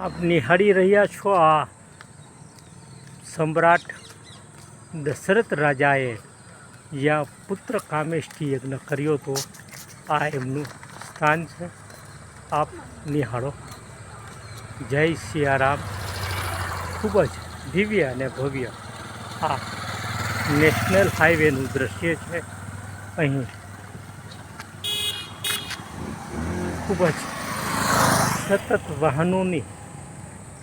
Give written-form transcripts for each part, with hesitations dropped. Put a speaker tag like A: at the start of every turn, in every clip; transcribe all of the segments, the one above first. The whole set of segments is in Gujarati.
A: આપ નિહાળી રહ્યા છો આ સમ્રાટ દશરથ રાજાએ જ્યાં પુત્ર કામેષ્ઠી યજ્ઞ કર્યો હતો આ એમનું સ્થાન છે. આપ નિહાળો. જય સિયારામ. ખૂબ જ દિવ્ય અને ભવ્ય આ નેશનલ હાઈવેનું દ્રશ્ય છે. અહીં ખૂબ જ સતત વાહનોની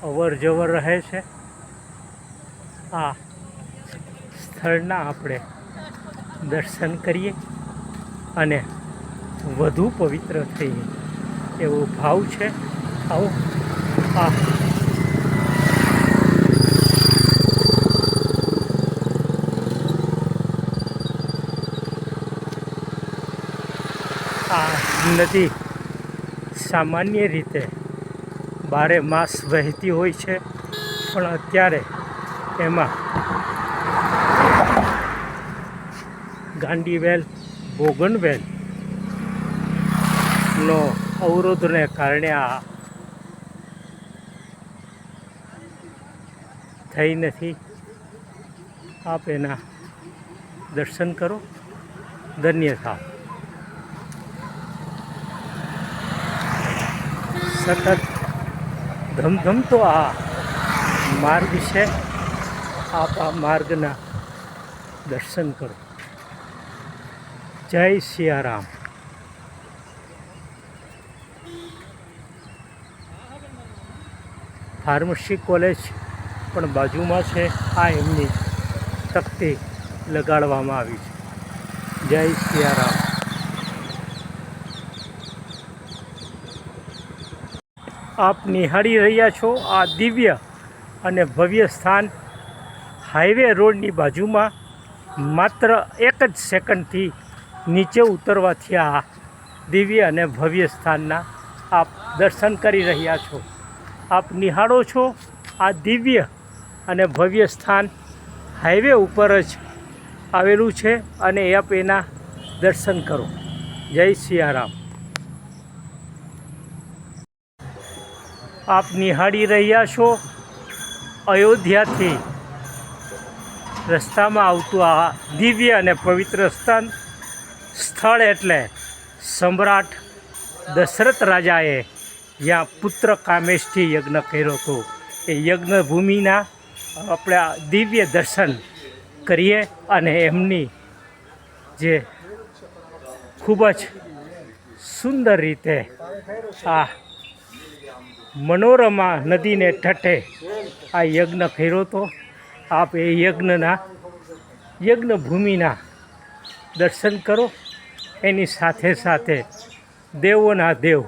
A: અવર જવર રહે છે. આ સ્થળના આપણે દર્શન કરીએ અને વધુ પવિત્ર થઈએ એવો ભાવ છે. આવો આ નદી સામાન્ય રીતે 12 માસ વહેતી હોય છે, પણ અત્યારે એમાં ગાંડીવેલ બોગનવેલનો અવરોધને કારણે આ થઈ નથી. આપ એના દર્શન કરો, ધન્ય થાવ. સતત ધમધમતો આ માર્ગ છે. આપ આ માર્ગના દર્શન કરો. જય સિયારામ. ફાર્મસી કોલેજ પણ બાજુમાં છે. આ એમની તકતી લગાડવામાં આવી છે. જય સિયારામ. આપ નિહાળી રહ્યા છો આ દિવ્ય અને ભવ્ય સ્થાન હાઈવે રોડની બાજુમાં. માત્ર 1 જ સેકન્ડથી નીચે ઉતરવાથી આ દિવ્ય અને ભવ્ય સ્થાનના આપ દર્શન કરી રહ્યા છો. આપ નિહાળો છો આ દિવ્ય અને ભવ્ય સ્થાન હાઈવે ઉપર જ આવેલું છે અને આપ એના દર્શન કરો. જય સિયારામ. આપ નિહાળી રહ્યા છો અયોધ્યાથી રસ્તામાં આવતું આ દિવ્ય અને પવિત્ર સ્થળ એટલે સમ્રાટ દશરથ રાજાએ જ્યાં પુત્ર કામેષ્ઠી યજ્ઞ કર્યો હતો એ યજ્ઞભૂમિના આપણે આ દિવ્ય દર્શન કરીએ અને એમની જે ખૂબ જ સુંદર રીતે આ મનોરમા નદીને તટે આ યજ્ઞ કર્યો હતો. આપ એ યજ્ઞભૂમિના દર્શન કરો. એની સાથે સાથે દેવોના દેવ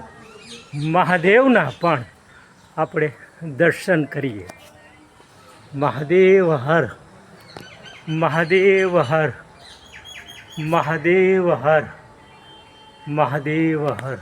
A: મહાદેવના પણ આપણે દર્શન કરીએ. મહાદેવ હર, મહાદેવ હર, મહાદેવ હર, મહાદેવ હર.